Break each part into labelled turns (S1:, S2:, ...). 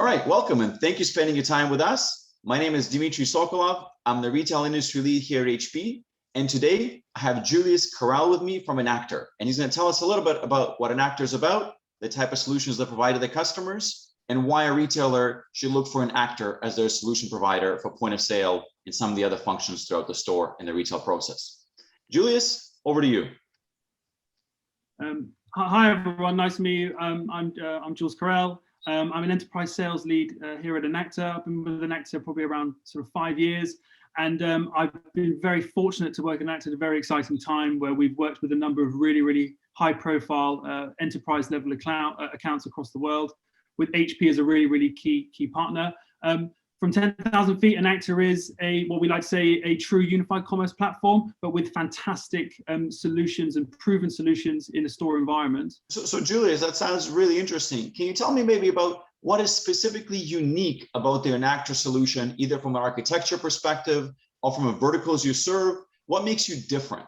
S1: right, welcome and thank you for spending your time with us. My name is Dmitry Sokolov. I'm the retail industry lead here at HP. And today I have Julius Carrell with me from ENACTOR. And he's going to tell us a little bit about what ENACTOR is about, the type of solutions they provide to their customers, and why a retailer should look for ENACTOR as their solution provider for point of sale and some of the other functions throughout the store and the retail process. Julius, over to you.
S2: Hi everyone, nice to meet you. I'm Julius Carrell. I'm an enterprise sales lead here at ENACTOR. I've been with ENACTOR probably around sort of 5 years. And I've been very fortunate to work at ENACTOR at a very exciting time where we've worked with a number of really high profile enterprise level accounts across the world, with HP as a really key partner. From 10,000 feet, ENACTOR is what we like to say a true unified commerce platform, but with fantastic solutions and proven solutions in a store environment.
S1: So Julius, that sounds really interesting. Can you tell me maybe about what is specifically unique about the ENACTOR solution, either from an architecture perspective or from a verticals you serve? What makes you different?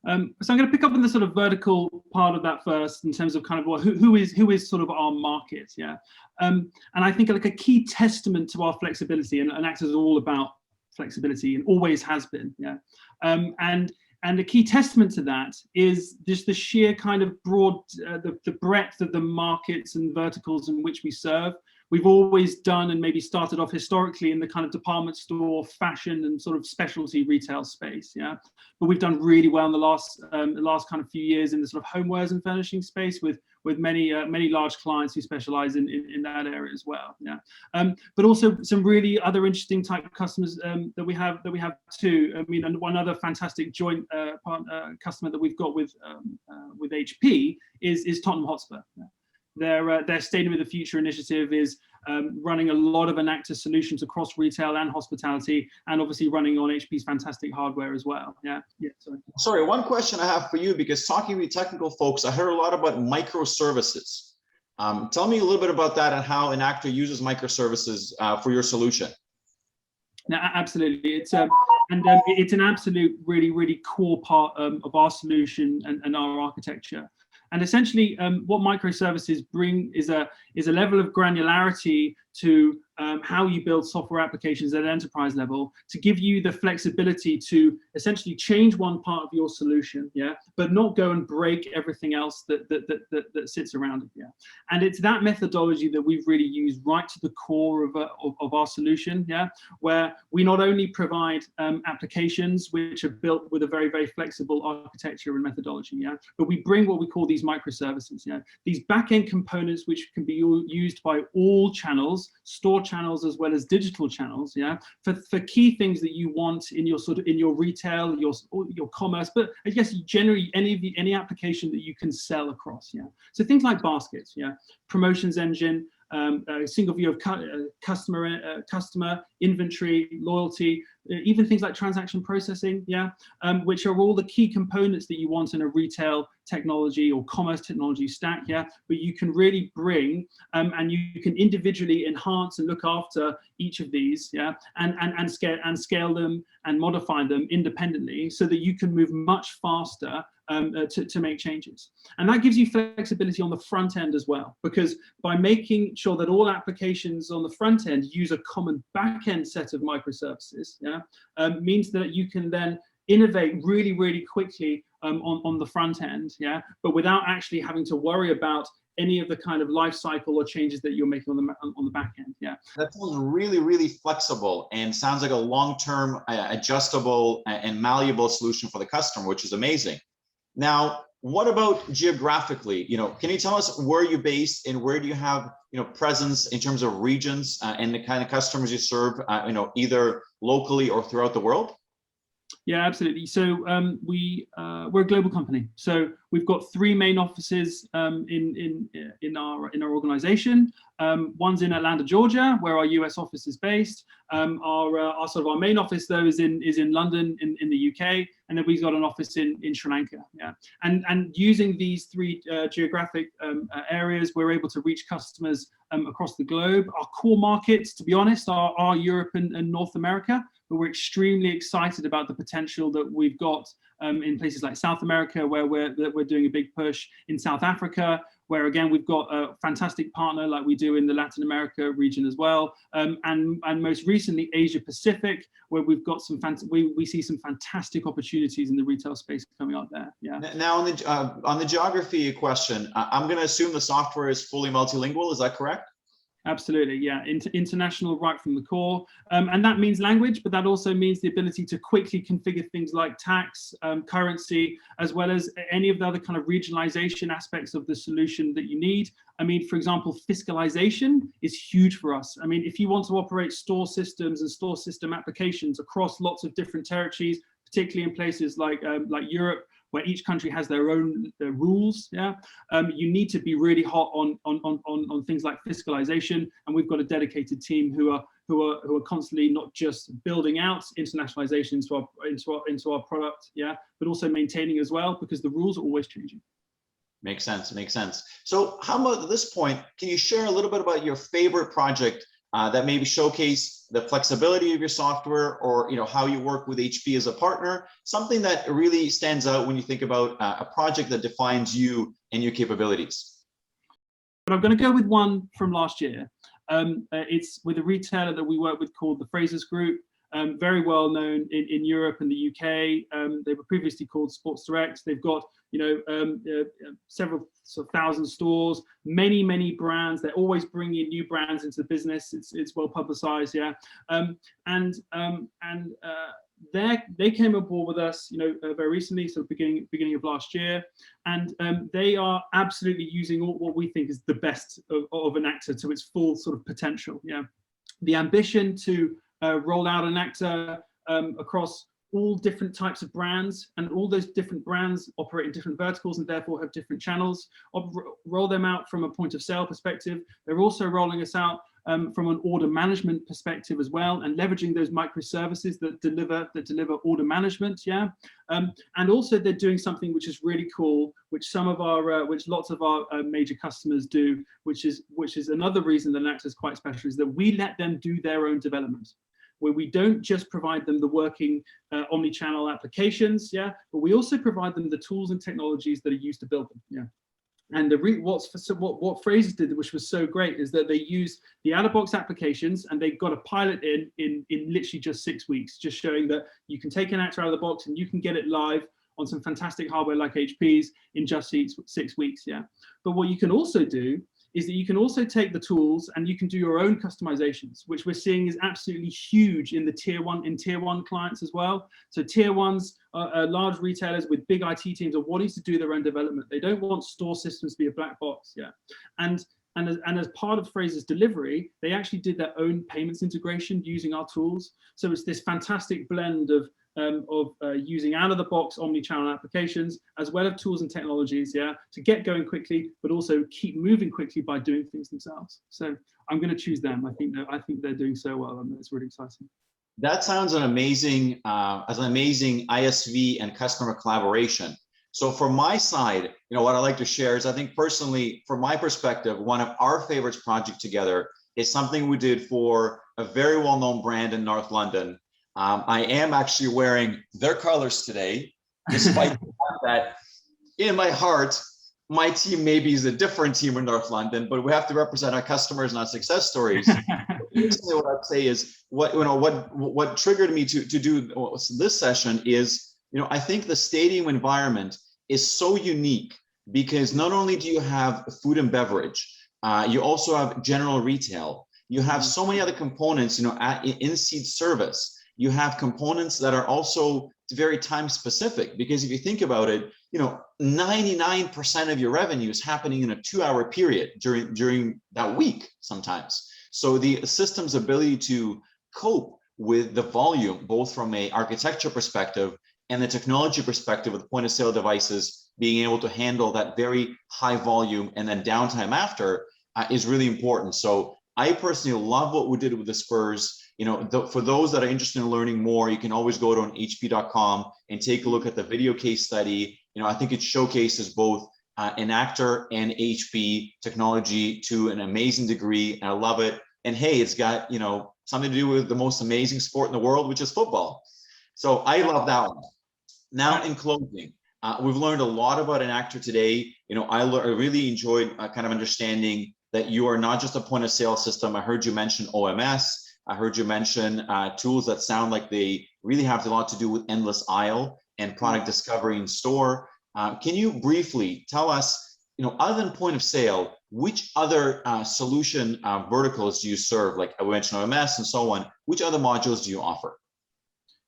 S2: So I'm going to pick up on the sort of vertical part of that first, in terms of kind of who is sort of our market, yeah. And I think like a key testament to our flexibility, and ENACTOR is all about flexibility and always has been, yeah. And a key testament to that is just the sheer kind of broad, the breadth of the markets and verticals in which we serve. We've always done and maybe started off historically in the kind of department store, fashion, and sort of specialty retail space, yeah. But we've done really well in the last kind of few years in the sort of homewares and furnishing space with many large clients who specialize in that area as well, yeah. But also some really other interesting type of customers that we have too. I mean, and one other fantastic joint customer that we've got with HP is Tottenham Hotspur. Yeah. Their Stadium of the Future initiative is running a lot of ENACTOR solutions across retail and hospitality, and obviously running on HP's fantastic hardware as well. Yeah.
S1: Sorry, one question I have for you, because talking with technical folks, I heard a lot about microservices. Tell me a little bit about that and how ENACTOR uses microservices for your solution.
S2: No, absolutely. It's an absolute really core part of our solution and our architecture. And essentially, what microservices bring is a level of granularity to how you build software applications at an enterprise level, to give you the flexibility to essentially change one part of your solution, yeah, but not go and break everything else that sits around it, yeah. And it's that methodology that we've really used right to the core of our solution, yeah, where we not only provide applications which are built with a very flexible architecture and methodology, yeah, but we bring what we call these microservices, yeah, these back-end components which can be used by all channels, store channels as well as digital channels, yeah, for key things that you want in your retail, your commerce, but I guess generally any application that you can sell across, yeah. So things like baskets, yeah, promotions engine, a single view of customer inventory, loyalty, even things like transaction processing, yeah, which are all the key components that you want in a retail technology or commerce technology stack, yeah. But you can really bring and you can individually enhance and look after each of these, yeah, and scale them and modify them independently so that you can move much faster to make changes. And that gives you flexibility on the front end as well, because by making sure that all applications on the front end use a common back end set of microservices, yeah, means that you can then innovate really quickly on the front end, yeah, but without actually having to worry about any of the kind of life cycle or changes that you're making on the back end, yeah.
S1: That sounds really flexible and sounds like a long-term adjustable and malleable solution for the customer, which is amazing. Now, what about geographically? You know, can you tell us where you're based and where do you have, you know, presence in terms of regions and the kind of customers you serve, you know, either locally or throughout the world?
S2: Yeah, absolutely. So we're a global company. So we've got 3 main offices in our organization. One's in Atlanta, Georgia, where our US office is based. Our main office though is in London in the UK, and then we've got an office in Sri Lanka. Yeah, and using these 3 geographic areas, we're able to reach customers across the globe. Our core markets, to be honest, are Europe and North America. But we're extremely excited about the potential that we've got in places like South America, where we're doing a big push, in South Africa, where again we've got a fantastic partner like we do in the Latin America region as well, and most recently Asia Pacific, where we've got some we see some fantastic opportunities in the retail space coming out there. Yeah.
S1: Now on the geography question, I'm going to assume the software is fully multilingual. Is that correct?
S2: Absolutely, yeah. International right from the core. And that means language, but that also means the ability to quickly configure things like tax, currency, as well as any of the other kind of regionalization aspects of the solution that you need. I mean, for example, fiscalization is huge for us. I mean, if you want to operate store systems and store system applications across lots of different territories, particularly in places like Europe, where each country has their own rules, yeah, you need to be really hot on things like fiscalization, and we've got a dedicated team who are constantly not just building out internationalization into our product, yeah, but also maintaining as well, because the rules are always changing.
S1: Makes sense. Makes sense. So, how about at this point? Can you share a little bit about your favorite project that maybe showcase the flexibility of your software, or how you work with HP as a partner, something that really stands out when you think about a project that defines you and your capabilities?
S2: But I'm going to go with one from last year. It's with a retailer that we work with called the Frasers Group, very well known in Europe and the UK. They were previously called Sports Direct. They've got several thousand stores, many brands. They're always bringing new brands into the business. It's well publicized, yeah. They came aboard with us, very recently, so beginning of last year, and they are absolutely using what we think is the best of ENACTOR to its full sort of potential. Yeah, the ambition to roll out ENACTOR across all different types of brands, and all those different brands operate in different verticals and therefore have different channels. Roll them out from a point of sale perspective. They're also rolling us out from an order management perspective as well, and leveraging those microservices that deliver order management. Yeah, and also they're doing something which is really cool, which lots of our major customers do, which is another reason that ENACTOR is quite special, is that we let them do their own development, where we don't just provide them the working omni-channel applications, yeah, but we also provide them the tools and technologies that are used to build them, yeah. And what Frasers did, which was so great, is that they used the out-of-box applications, and they got a pilot in literally just 6 weeks, just showing that you can take ENACTOR out of the box and you can get it live on some fantastic hardware like HP's in just 6 weeks, yeah. But what you can also do is that you can also take the tools and you can do your own customizations, which we're seeing is absolutely huge in the tier one clients as well. So tier ones are large retailers with big IT teams are wanting to do their own development. They don't want store systems to be a black box, yeah. And as part of Frasers delivery, they actually did their own payments integration using our tools. So it's this fantastic blend of using out-of-the-box omni-channel applications, as well as tools and technologies, yeah, to get going quickly, but also keep moving quickly by doing things themselves. So I'm going to choose them. I think they're doing so well, and it's really exciting.
S1: That sounds an amazing ISV and customer collaboration. So from my side, what I like to share is, I think personally, from my perspective, one of our favorites project together is something we did for a very well-known brand in North London. I am actually wearing their colors today, despite the fact that in my heart, my team maybe is a different team in North London, but we have to represent our customers and our success stories. What I'd say is, what triggered me to do this session is, I think the stadium environment is so unique, because not only do you have food and beverage, you also have general retail. You have so many other components, in-seat service. You have components that are also very time specific, because if you think about it, 99% of your revenue is happening in a 2-hour period during that week sometimes. So the system's ability to cope with the volume, both from a architecture perspective and the technology perspective with point of sale devices, being able to handle that very high volume and then downtime after, is really important. So I personally love what we did with the Spurs. For those that are interested in learning more, you can always go to hp.com and take a look at the video case study. I think it showcases both ENACTOR and HP technology to an amazing degree, and I love it. And hey, it's got something to do with the most amazing sport in the world, which is football. So I love that one. Now, in closing, we've learned a lot about ENACTOR today. I really enjoyed kind of understanding that you are not just a point of sale system. I heard you mention OMS. I heard you mention tools that sound like they really have a lot to do with endless aisle and product discovery in store. Can you briefly tell us, other than point of sale, which other solution verticals do you serve? Like I mentioned OMS and so on. Which other modules do you offer?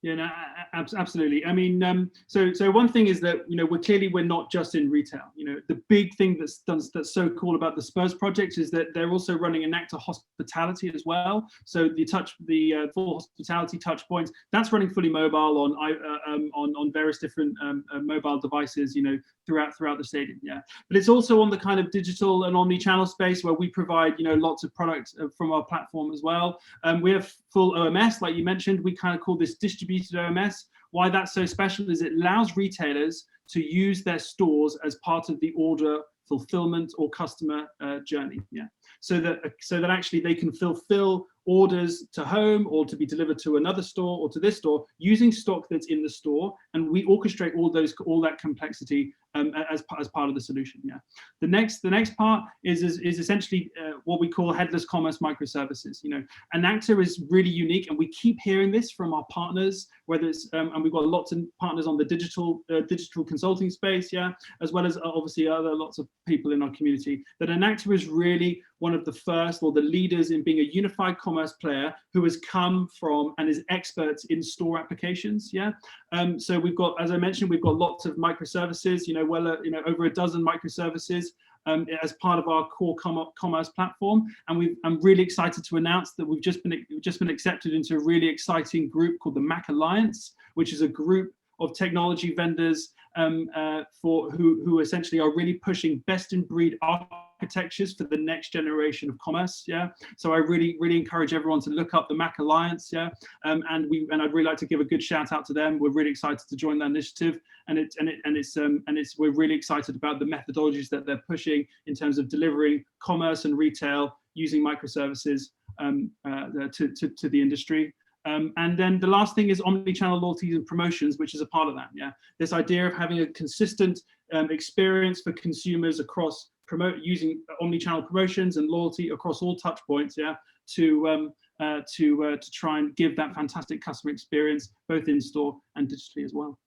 S2: Yeah, no, absolutely. I mean, so one thing is that we're not just in retail. The big thing that's so cool about the Spurs project is that they're also running ENACTOR Hospitality as well. So the full hospitality touch points, that's running fully mobile on various different mobile devices, throughout the stadium. Yeah, but it's also on the kind of digital and omni-channel space where we provide lots of products from our platform as well. We have full OMS, like you mentioned. We kind of call this distributed OMS. Why that's so special is it allows retailers to use their stores as part of the order fulfillment or customer journey. Yeah, so that actually they can fulfill orders to home or to be delivered to another store or to this store using stock that's in the store, and we orchestrate all that complexity as part of the solution. Yeah, the next part is essentially what we call headless commerce microservices. ENACTOR is really unique, and we keep hearing this from our partners, whether it's and we've got lots of partners on the digital consulting space, yeah, as well as obviously lots of people in our community, that ENACTOR is really one of the first or the leaders in being a unified commerce player who has come from and is experts in store applications. Yeah, so we've got, as I mentioned, we've got lots of microservices. Over a dozen microservices as part of our core commerce platform, and I'm really excited to announce that we've just been accepted into a really exciting group called the Mac Alliance, which is a group of technology vendors who essentially are really pushing best in breed architectures for the next generation of commerce. Yeah, so I really encourage everyone to look up the Mac Alliance. Yeah, and I'd really like to give a good shout out to them. We're really excited to join that initiative, and we're really excited about the methodologies that they're pushing in terms of delivering commerce and retail using microservices to the industry. And then the last thing is omni-channel loyalty and promotions, which is a part of that. Yeah, this idea of having a consistent experience for consumers across using omni-channel promotions and loyalty across all touch points. Yeah, to try and give that fantastic customer experience both in store and digitally as well.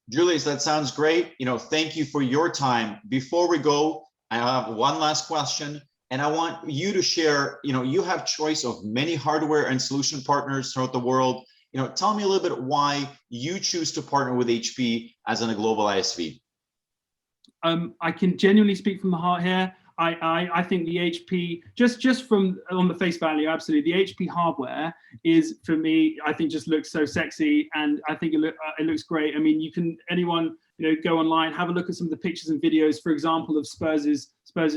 S1: Julius, that sounds great. Thank you for your time. Before we go, I have one last question. And I want you to share, you have choice of many hardware and solution partners throughout the world. Tell me a little bit why you choose to partner with HP as a global ISV.
S2: I can genuinely speak from the heart here. I think the HP, just from on the face value, absolutely, the HP hardware is, for me, I think just looks so sexy, and I think it looks great. I mean, anyone go online, have a look at some of the pictures and videos, for example, of Spurs'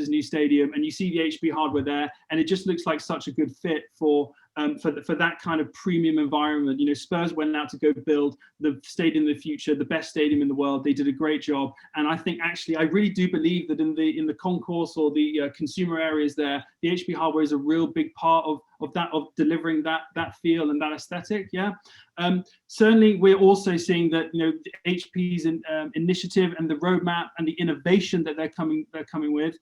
S2: new stadium, and you see the HP hardware there, and it just looks like such a good fit for that kind of premium environment. Spurs went out to go build the stadium of the future, the best stadium in the world. They did a great job, and I think actually, I really do believe that in the concourse or the consumer areas there, the HP hardware is a real big part of delivering that feel and that aesthetic. Yeah, certainly we're also seeing that HP's initiative and the roadmap and the innovation that they're coming with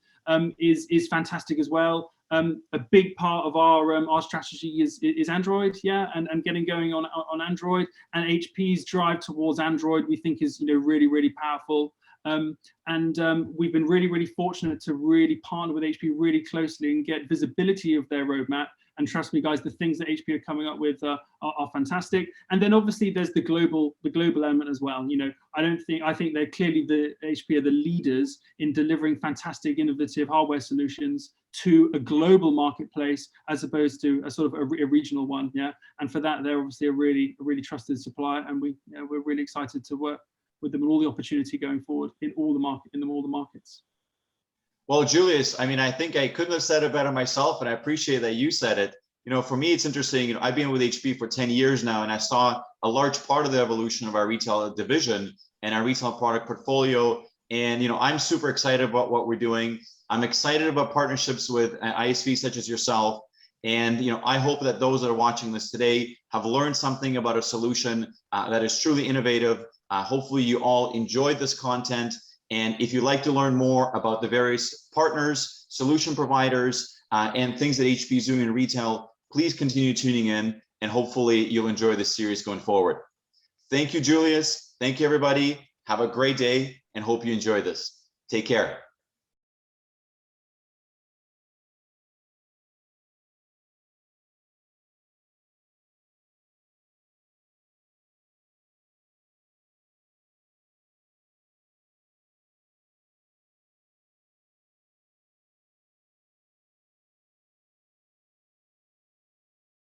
S2: is fantastic as well. A big part of our strategy is Android, yeah, and getting going on Android, and HP's drive towards Android we think is really powerful. We've been really fortunate to really partner with HP really closely and get visibility of their roadmap. And trust me, guys, the things that HP are coming up with are fantastic. And then obviously there's the global element as well. I think they're clearly, the HP are the leaders in delivering fantastic, innovative hardware solutions to a global marketplace as opposed to a sort of a regional one. Yeah, and for that they're obviously a really trusted supplier, and we're really excited to work with them and all the opportunity going forward in all the markets.
S1: Well, Julius, I mean, I think I couldn't have said it better myself, and I appreciate that you said it. For me, it's interesting. I've been with HP for 10 years now, and I saw a large part of the evolution of our retail division and our retail product portfolio. And, I'm super excited about what we're doing. I'm excited about partnerships with ISVs such as yourself. And, I hope that those that are watching this today have learned something about a solution that is truly innovative, Hopefully you all enjoyed this content. And if you'd like to learn more about the various partners, solution providers, and things that HP is doing in retail, please continue tuning in, and hopefully you'll enjoy this series going forward. Thank you, Julius. Thank you, everybody. Have a great day and hope you enjoy this. Take care.